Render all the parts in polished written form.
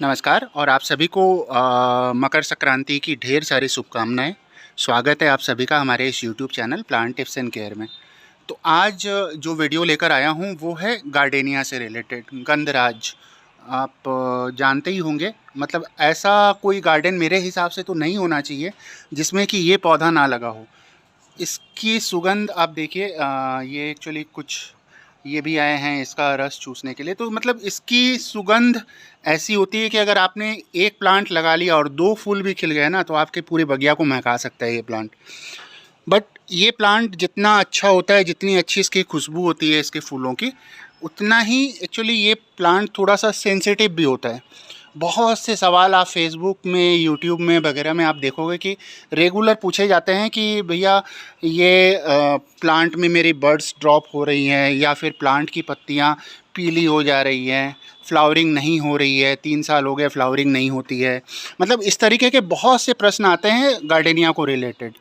नमस्कार और आप सभी को मकर संक्रांति की ढेर सारी शुभकामनाएं। स्वागत है आप सभी का हमारे इस YouTube channel plant tips and care में। तो आज जो वीडियो लेकर आया हूं वो है गार्डेनिया से रिलेटेड, गंधराज। आप जानते ही होंगे, मतलब ऐसा कोई गार्डन मेरे हिसाब से तो नहीं होना चाहिए जिसमें कि ये पौधा ना लगा हो। इसकी सुगंध आप देखिए, ये एक्चुअली कुछ ये भी आए हैं इसका रस चूसने के लिए। तो मतलब इसकी सुगंध ऐसी होती है कि अगर आपने एक प्लांट लगा लिया और 2 फूल भी खिल गए ना, तो आपके पूरे बगिया को महका सकता है ये प्लांट। बट ये प्लांट जितना अच्छा होता है, जितनी अच्छी इसकी खुशबू होती है इसके फूलों की, उतना ही एक्चुअली ये प्लांट थोड़ा सा सेंसिटिव भी होता है। बहुत से सवाल आप फेसबुक में, यूट्यूब में वगैरह में आप देखोगे कि रेगुलर पूछे जाते हैं कि भैया ये प्लांट में मेरी बर्ड्स ड्रॉप हो रही हैं, या फिर प्लांट की पत्तियां पीली हो जा रही हैं, फ्लावरिंग नहीं हो रही है, 3 साल हो गए फ्लावरिंग नहीं होती है। मतलब इस तरीके के बहुत से प्रश्न आते हैं गार्डेनिया को रिलेटेड।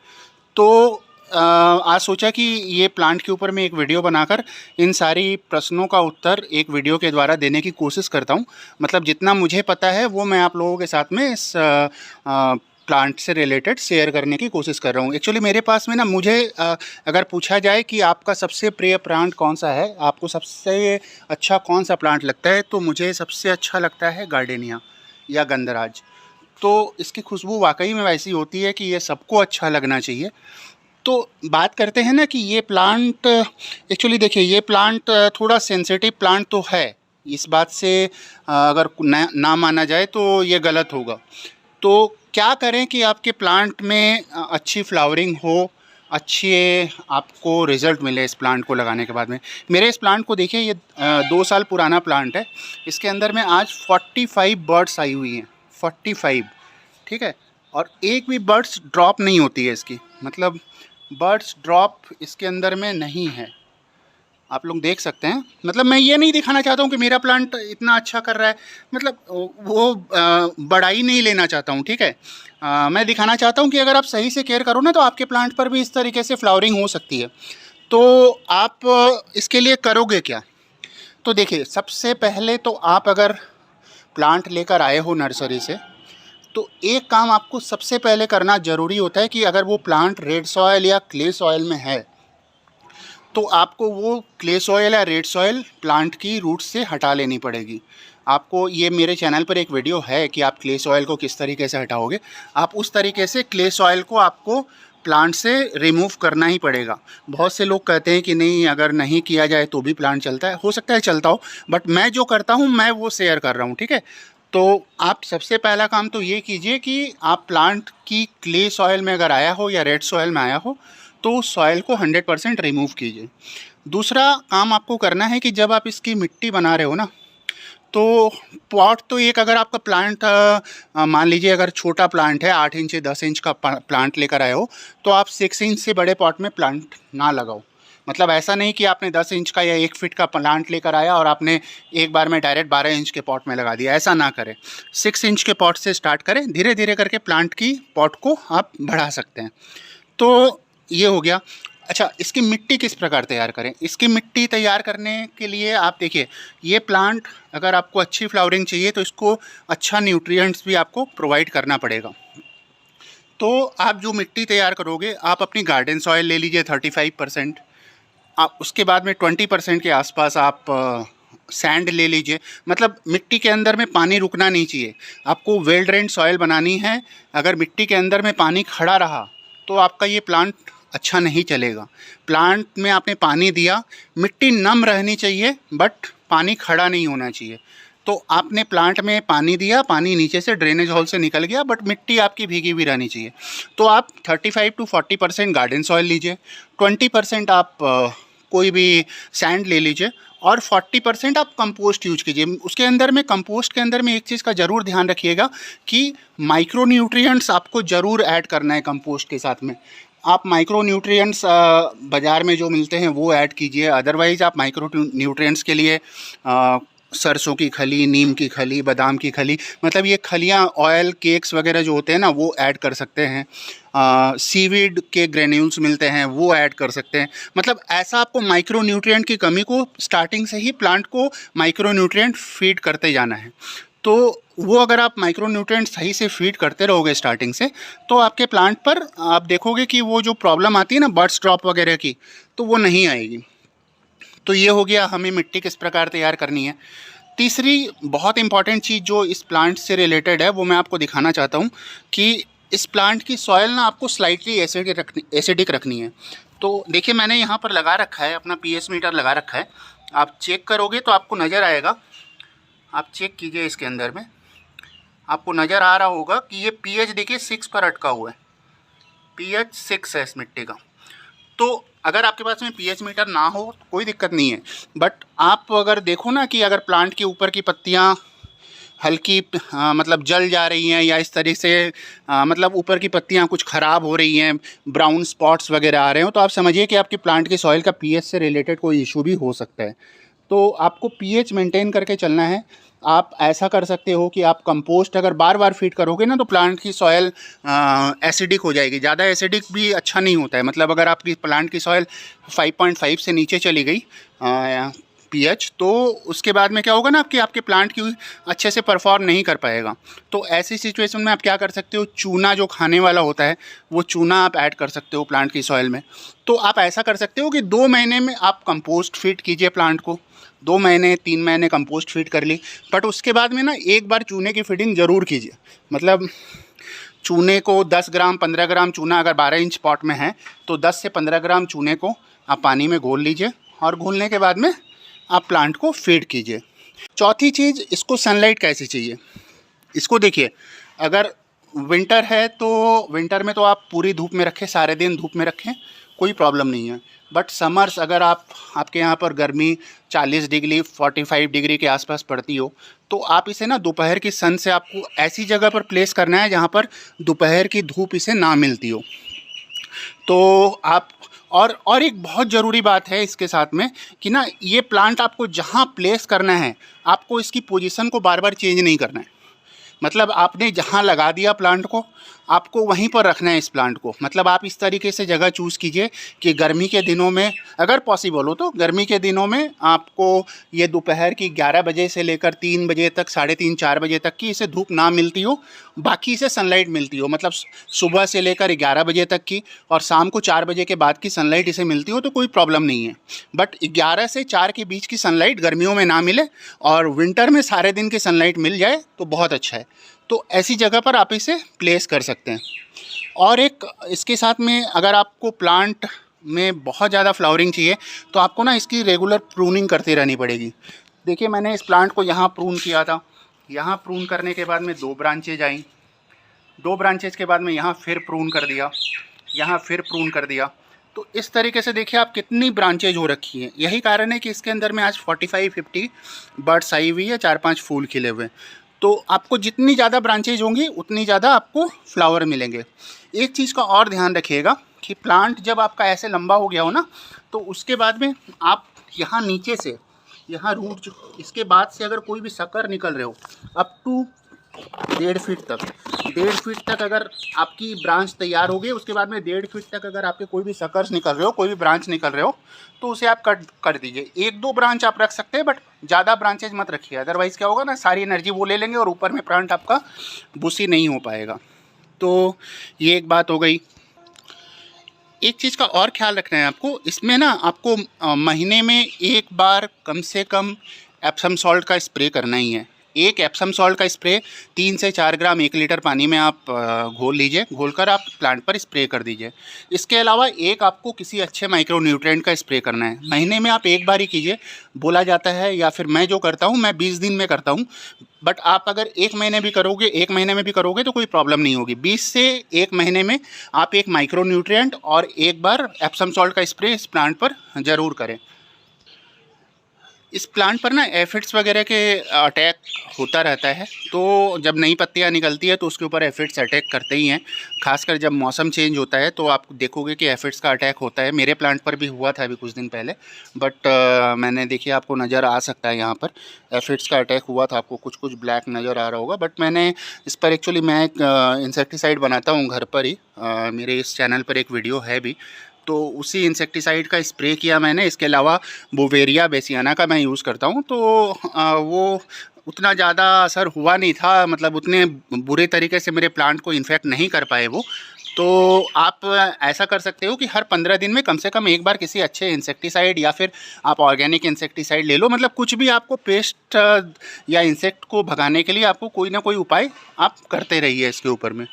तो आज सोचा कि ये प्लांट के ऊपर मैं एक वीडियो बनाकर इन सारी प्रश्नों का उत्तर एक वीडियो के द्वारा देने की कोशिश करता हूँ। मतलब जितना मुझे पता है वो मैं आप लोगों के साथ में इस प्लांट से रिलेटेड शेयर करने की कोशिश कर रहा हूँ। एक्चुअली मेरे पास में ना, मुझे अगर पूछा जाए कि आपका सबसे प्रिय प्लांट कौन सा है, आपको सबसे अच्छा कौन सा प्लांट लगता है, तो मुझे सबसे अच्छा लगता है गार्डेनिया या गंधराज। तो इसकी खुशबू वाकई में वैसी होती है कि ये सबको अच्छा लगना चाहिए। तो बात करते हैं ना कि ये प्लांट एक्चुअली देखिए, ये प्लांट थोड़ा सेंसिटिव प्लांट तो है। इस बात से अगर ना माना जाए तो ये गलत होगा। तो क्या करें कि आपके प्लांट में अच्छी फ्लावरिंग हो, अच्छे आपको रिज़ल्ट मिले इस प्लांट को लगाने के बाद में। मेरे इस प्लांट को देखिए, ये 2 साल पुराना प्लांट है। इसके अंदर में आज 45 बर्ड्स आई हुई हैं, 45, ठीक है। और एक भी बर्ड्स ड्रॉप नहीं होती है इसकी, मतलब बर्ड्स ड्रॉप इसके अंदर में नहीं है। आप लोग देख सकते हैं। मतलब मैं ये नहीं दिखाना चाहता हूँ कि मेरा प्लांट इतना अच्छा कर रहा है, मतलब वो बड़ाई नहीं लेना चाहता हूँ, ठीक है। मैं दिखाना चाहता हूँ कि अगर आप सही से केयर करो ना, तो आपके प्लांट पर भी इस तरीके से फ्लावरिंग हो सकती है। तो आप इसके लिए करोगे क्या? तो देखिए, सबसे पहले तो आप अगर प्लांट लेकर आए हो नर्सरी से, तो एक काम आपको सबसे पहले करना ज़रूरी होता है कि अगर वो प्लांट रेड सॉयल या क्ले सॉयल में है, तो आपको वो क्ले सॉयल या रेड सॉयल प्लांट की रूट से हटा लेनी पड़ेगी। आपको ये मेरे चैनल पर एक वीडियो है कि आप क्ले सॉयल को किस तरीके से हटाओगे। आप उस तरीके से क्ले सॉयल को आपको प्लांट से रिमूव करना ही पड़ेगा। बहुत से लोग कहते हैं कि नहीं, अगर नहीं किया जाए तो भी प्लांट चलता है। हो सकता है चलता हो, बट मैं जो करता हूँ मैं वो शेयर कर रहा हूँ, ठीक है। तो आप सबसे पहला काम तो ये कीजिए कि आप प्लांट की क्ले सॉयल में अगर आया हो या रेड सॉयल में आया हो, तो सॉयल को 100% रिमूव कीजिए। दूसरा काम आपको करना है कि जब आप इसकी मिट्टी बना रहे हो ना, तो पॉट तो एक, अगर आपका प्लांट मान लीजिए अगर छोटा प्लांट है, 8 इंच 10 इंच का प्लांट लेकर आए हो, तो आप 6 इंच से बड़े पॉट में प्लांट ना लगाओ। मतलब ऐसा नहीं कि आपने 10 इंच का या 1 फीट का प्लांट लेकर आया और आपने एक बार में डायरेक्ट 12 इंच के पॉट में लगा दिया, ऐसा ना करें। 6 इंच के पॉट से स्टार्ट करें, धीरे धीरे करके प्लांट की पॉट को आप बढ़ा सकते हैं। तो ये हो गया। अच्छा, इसकी मिट्टी किस प्रकार तैयार करें? इसकी मिट्टी तैयार करने के लिए आप देखिए, ये प्लांट अगर आपको अच्छी फ्लावरिंग चाहिए तो इसको अच्छा न्यूट्रिएंट्स भी आपको प्रोवाइड करना पड़ेगा। तो आप जो मिट्टी तैयार करोगे, आप अपनी गार्डन सॉइल ले लीजिए 35%। आप उसके बाद में 20% के आसपास आप सैंड ले लीजिए। मतलब मिट्टी के अंदर में पानी रुकना नहीं चाहिए। आपको वेल ड्रेन्ड सॉइल बनानी है। अगर मिट्टी के अंदर में पानी खड़ा रहा तो आपका ये प्लांट अच्छा नहीं चलेगा। प्लांट में आपने पानी दिया, मिट्टी नम रहनी चाहिए, बट पानी खड़ा नहीं होना चाहिए। तो आपने प्लांट में पानी दिया, पानी नीचे से ड्रेनेज होल से निकल गया, बट मिट्टी आपकी भीगी हुई रहनी चाहिए। तो आप 35 to 40% गार्डन सॉइल लीजिए, 20% आप कोई भी सैंड ले लीजिए, और 40% आप कंपोस्ट यूज कीजिए। उसके अंदर में, कंपोस्ट के अंदर में एक चीज़ का ज़रूर ध्यान रखिएगा कि माइक्रो न्यूट्रिएंट्स आपको ज़रूर ऐड करना है कंपोस्ट के साथ में। आप माइक्रो न्यूट्रिएंट्स बाज़ार में जो मिलते हैं वो ऐड कीजिए। अदरवाइज़ आप माइक्रो न्यूट्रिएंट्स के लिए सरसों की खली, नीम की खली, बादाम की खली, मतलब ये खलियाँ, ऑयल केक्स वगैरह जो होते हैं ना, वो ऐड कर सकते हैं। सीवीड के ग्रेन्यूल्स मिलते हैं, वो ऐड कर सकते हैं। मतलब ऐसा आपको माइक्रो न्यूट्रिएंट की कमी को स्टार्टिंग से ही प्लांट को माइक्रो न्यूट्रिएंट फीड करते जाना है। तो वो अगर आप माइक्रो न्यूट्रिएंट सही से फीड करते रहोगे स्टार्टिंग से, तो आपके प्लांट पर आप देखोगे कि वो जो प्रॉब्लम आती है ना बर्ड्स ड्रॉप वगैरह की, तो वो नहीं आएगी। तो ये हो गया हमें मिट्टी किस प्रकार तैयार करनी है। तीसरी बहुत इंपॉर्टेंट चीज़ जो इस प्लांट से रिलेटेड है वो मैं आपको दिखाना चाहता हूँ कि इस प्लांट की सॉइल ना आपको स्लाइटली एसिडिक रखनी है। तो देखिए मैंने यहाँ पर लगा रखा है, अपना पीएच मीटर लगा रखा है। आप चेक करोगे तो आपको नज़र आएगा, आप चेक कीजिए इसके अंदर में, आपको नज़र आ रहा होगा कि ये पीएच देखिए 6 पर अटका हुआ है, पीएच 6 है इस मिट्टी का। तो अगर आपके पास में पीएच मीटर ना हो तो कोई दिक्कत नहीं है, बट आप अगर देखो ना कि अगर प्लांट के ऊपर की पत्तियाँ हल्की मतलब जल जा रही हैं या इस तरह से मतलब ऊपर की पत्तियां कुछ ख़राब हो रही हैं, ब्राउन स्पॉट्स वगैरह आ रहे हो, तो आप समझिए कि आपकी प्लांट की सॉइल का पीएच से रिलेटेड कोई इशू भी हो सकता है। तो आपको पीएच मेंटेन करके चलना है। आप ऐसा कर सकते हो कि आप कंपोस्ट अगर बार बार फीड करोगे ना तो प्लांट की सॉइल एसिडिक हो जाएगी। ज़्यादा एसिडिक भी अच्छा नहीं होता है, मतलब अगर आपकी प्लांट की सॉइल 5.5 से नीचे चली गई पीएच, तो उसके बाद में क्या होगा ना कि आपके प्लांट की अच्छे से परफॉर्म नहीं कर पाएगा। तो ऐसी सिचुएशन में आप क्या कर सकते हो, चूना जो खाने वाला होता है वो चूना आप ऐड कर सकते हो प्लांट की सॉइल में। तो आप ऐसा कर सकते हो कि 2 महीने में आप कंपोस्ट फीड कीजिए प्लांट को, 2 महीने 3 महीने कंपोस्ट फीड कर ली, बट उसके बाद में ना एक बार चूने की फीडिंग ज़रूर कीजिए। मतलब चूने को 10 ग्राम 15 ग्राम चूना अगर 12 इंच पॉट में है तो 10 से 15 ग्राम चूने को आप पानी में घोल लीजिए और घोलने के बाद में आप प्लांट को फीड कीजिए। चौथी चीज़, इसको सनलाइट कैसी चाहिए। इसको देखिए, अगर विंटर है तो विंटर में तो आप पूरी धूप में रखें, सारे दिन धूप में रखें, कोई प्रॉब्लम नहीं है। बट समर्स अगर आपके यहाँ पर गर्मी 40 डिग्री 45 डिग्री के आसपास पड़ती हो, तो आप इसे ना दोपहर की सन से आपको ऐसी जगह पर प्लेस करना है जहाँ पर दोपहर की धूप इसे ना मिलती हो। तो आप और एक बहुत ज़रूरी बात है इसके साथ में कि ना ये प्लांट आपको जहाँ प्लेस करना है, आपको इसकी पोजीशन को बार बार चेंज नहीं करना है। मतलब आपने जहाँ लगा दिया प्लांट को, आपको वहीं पर रखना है इस प्लांट को। मतलब आप इस तरीके से जगह चूज़ कीजिए कि गर्मी के दिनों में अगर पॉसिबल हो तो गर्मी के दिनों में आपको ये दोपहर की 11 बजे से लेकर 3 बजे तक, 3:30 4 बजे तक की इसे धूप ना मिलती हो, बाकी इसे सनलाइट मिलती हो। मतलब सुबह से लेकर 11 बजे तक की और शाम को 4 बजे के बाद की सनलाइट इसे मिलती हो तो कोई प्रॉब्लम नहीं है। बट 11 से 4 के बीच की सनलाइट गर्मियों में ना मिले और विंटर में सारे दिन की सनलाइट मिल जाए तो बहुत अच्छा है। तो ऐसी जगह पर आप इसे प्लेस कर सकते हैं। और एक इसके साथ में अगर आपको प्लांट में बहुत ज़्यादा फ्लावरिंग चाहिए तो आपको ना इसकी रेगुलर प्रूनिंग करती रहनी पड़ेगी। देखिए मैंने इस प्लांट को यहाँ प्रून किया था, यहाँ प्रून करने के बाद में 2 ब्रांचेज आई, 2 ब्रांचेज के बाद में यहाँ फिर प्रून कर दिया, यहाँ फिर प्रून कर दिया। तो इस तरीके से देखिए आप कितनी ब्रांचेज हो रखी हैं। यही कारण है कि इसके अंदर में आज 45-50 बर्ड्स आई हुई है, 4-5 फूल खिले हुए। तो आपको जितनी ज़्यादा ब्रांचेज होंगी उतनी ज़्यादा आपको फ्लावर मिलेंगे। एक चीज़ का और ध्यान रखिएगा कि प्लांट जब आपका ऐसे लंबा हो गया हो ना, तो उसके बाद में आप यहाँ नीचे से, यहाँ रूट जो इसके बाद से अगर कोई भी शक्कर निकल रहे हो अप टू 1.5 फीट तक, 1.5 फीट तक अगर आपकी ब्रांच तैयार हो गई, उसके बाद में 1.5 फीट तक अगर आपके कोई भी शकर्स निकल रहे हो, कोई भी ब्रांच निकल रहे हो, तो उसे आप कट कर दीजिए। 1-2 ब्रांच आप रख सकते हैं, बट ज़्यादा ब्रांचेज मत रखिए, अदरवाइज़ क्या होगा ना, सारी एनर्जी वो ले लेंगे और ऊपर में प्लांट आपका बुशी नहीं हो पाएगा। तो ये एक बात हो गई। एक चीज़ का और ख्याल रखना है आपको, इसमें ना आपको महीने में 1 बार कम से कम एप्सम सॉल्ट का स्प्रे करना ही है। एक एप्सम सॉल्ट का स्प्रे 3 से 4 ग्राम 1 लीटर पानी में आप घोल लीजिए, घोलकर आप प्लांट पर स्प्रे कर दीजिए। इसके अलावा एक आपको किसी अच्छे माइक्रो न्यूट्रिएंट का स्प्रे करना है। महीने में आप 1 बार ही कीजिए, बोला जाता है, या फिर मैं जो करता हूँ मैं 20 दिन में करता हूँ, बट आप अगर 1 महीने भी करोगे, 1 महीने में भी करोगे तो कोई प्रॉब्लम नहीं होगी। 20 से 1 महीने में आप एक माइक्रो न्यूट्रिएंट और 1 बार एप्सम सॉल्ट का स्प्रे इस प्लांट पर ज़रूर करें। इस प्लांट पर ना एफिड्स वगैरह के अटैक होता रहता है, तो जब नई पत्तियां निकलती है तो उसके ऊपर एफिड्स अटैक करते ही हैं। खासकर जब मौसम चेंज होता है तो आप देखोगे कि एफिड्स का अटैक होता है। मेरे प्लांट पर भी हुआ था अभी कुछ दिन पहले, बट मैंने देखिए आपको नज़र आ सकता है यहाँ पर एफिड्स का अटैक हुआ था, आपको कुछ कुछ ब्लैक नज़र आ रहा होगा। बट मैंने इस पर एक्चुअली मैं एक इंसेक्टिसाइड बनाता हूँ घर पर ही, मेरे इस चैनल पर एक वीडियो है भी, तो उसी इंसेक्टिसाइड का स्प्रे किया मैंने। इसके अलावा बोवेरिया बेसियाना का मैं यूज़ करता हूँ, तो वो उतना ज़्यादा असर हुआ नहीं था, मतलब उतने बुरे तरीके से मेरे प्लांट को इन्फेक्ट नहीं कर पाए वो। तो आप ऐसा कर सकते हो कि हर 15 दिन में कम से कम एक बार किसी अच्छे इंसेक्टिसाइड या फिर आप ऑर्गेनिक इंसेक्टिसाइड ले लो, मतलब कुछ भी आपको पेस्ट या इंसेक्ट को भगाने के लिए आपको कोई ना कोई उपाय आप करते रहिए इसके ऊपर में।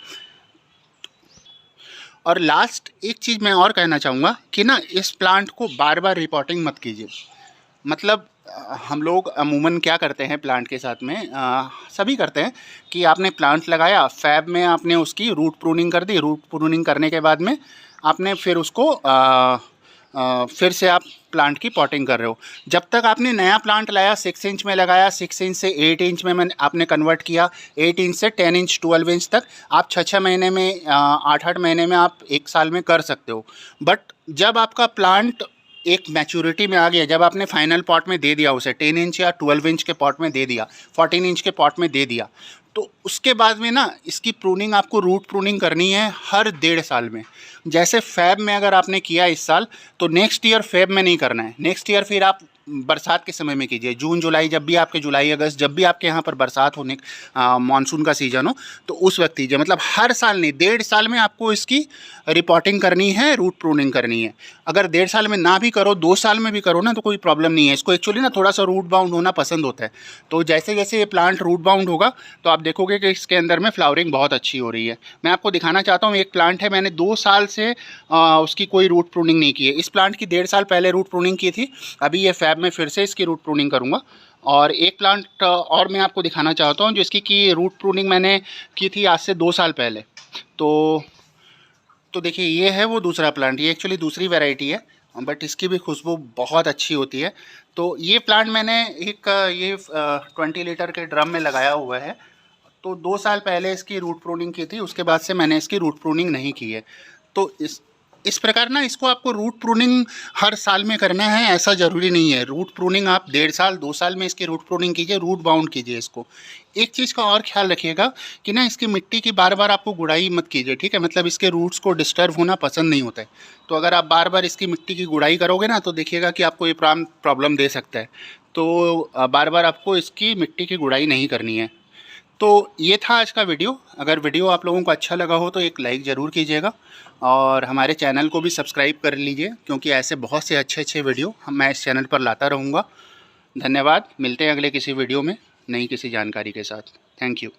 और लास्ट एक चीज़ मैं और कहना चाहूँगा कि ना इस प्लांट को बार बार रिपोर्टिंग मत कीजिए। मतलब हम लोग अमूमन क्या करते हैं प्लांट के साथ में, सभी करते हैं कि आपने प्लांट लगाया, फैब में आपने उसकी रूट प्रूनिंग कर दी, रूट प्रूनिंग करने के बाद में आपने फिर उसको फिर से आप प्लांट की पॉटिंग कर रहे हो। जब तक आपने नया प्लांट लाया 6 इंच में लगाया, 6 इंच से 8 इंच में आपने कन्वर्ट किया, 8 इंच से 10 इंच 12 इंच तक आप 6 महीने में 8 महीने में आप 1 साल में कर सकते हो। बट जब आपका प्लांट एक मैच्योरिटी में आ गया, जब आपने फाइनल पॉट में दे दिया उसे 10 इंच या 12 इंच के पॉट में दे दिया, 14 इंच के पॉट में दे दिया, तो उसके बाद में ना इसकी प्रूनिंग आपको रूट प्रूनिंग करनी है हर 1.5 साल में। जैसे फैब में अगर आपने किया इस साल, तो नेक्स्ट ईयर फैब में नहीं करना है, नेक्स्ट ईयर फिर आप बरसात के समय में कीजिए। जून जुलाई, जब भी आपके जुलाई अगस्त जब भी आपके यहाँ पर बरसात होने मानसून का सीज़न हो, तो उस वक्त कीजिए। मतलब हर साल नहीं, 1.5 साल में आपको इसकी रिपोर्टिंग करनी है, रूट प्रूनिंग करनी है। अगर 1.5 साल में ना भी करो, 2 साल में भी करो ना, तो कोई प्रॉब्लम नहीं है। इसको एक्चुअली ना थोड़ा सा रूट बाउंड होना पसंद होता है। तो जैसे जैसे ये प्लांट रूट बाउंड होगा तो आप देखोगे कि इसके अंदर में फ्लावरिंग बहुत अच्छी हो रही है। मैं आपको दिखाना चाहता हूँ, एक प्लांट है, मैंने 2 साल से उसकी कोई रूट प्रूनिंग नहीं की है। इस प्लांट की 1.5 साल पहले रूट प्रूनिंग की थी, अभी ये फैब में फिर से इसकी रूट प्रूनिंग करूँगा। और एक प्लांट और मैं आपको दिखाना चाहता हूँ जिसकी की रूट प्रूनिंग मैंने की थी आज से 2 साल पहले। तो देखिए ये है वो दूसरा प्लांट, ये एक्चुअली दूसरी वैरायटी है, बट इसकी भी खुशबू बहुत अच्छी होती है। तो ये प्लांट मैंने एक ये 20 लीटर के ड्रम में लगाया हुआ है। तो 2 साल पहले इसकी रूट प्रूनिंग की थी, उसके बाद से मैंने इसकी रूट प्रूनिंग नहीं की है। तो इस प्रकार ना इसको आपको रूट प्रूनिंग हर साल में करना है ऐसा ज़रूरी नहीं है। रूट प्रूनिंग आप 1.5 साल 2 साल में इसकी रूट प्रूनिंग कीजिए, रूट बाउंड कीजिए इसको। एक चीज़ का और ख्याल रखिएगा कि ना इसकी मिट्टी की बार बार आपको गुड़ाई मत कीजिए, ठीक है। मतलब इसके रूट्स को डिस्टर्ब होना पसंद नहीं होता है। तो अगर आप बार बार इसकी मिट्टी की गुड़ाई करोगे ना, तो देखिएगा कि आपको ये प्रॉब्लम दे सकता है। तो बार बार आपको इसकी मिट्टी की गुड़ाई नहीं करनी है। तो ये था आज का वीडियो। अगर वीडियो आप लोगों को अच्छा लगा हो तो एक लाइक ज़रूर कीजिएगा और हमारे चैनल को भी सब्सक्राइब कर लीजिए, क्योंकि ऐसे बहुत से अच्छे अच्छे वीडियो मैं इस चैनल पर लाता रहूँगा। धन्यवाद। मिलते हैं अगले किसी वीडियो में नई किसी जानकारी के साथ। Thank you.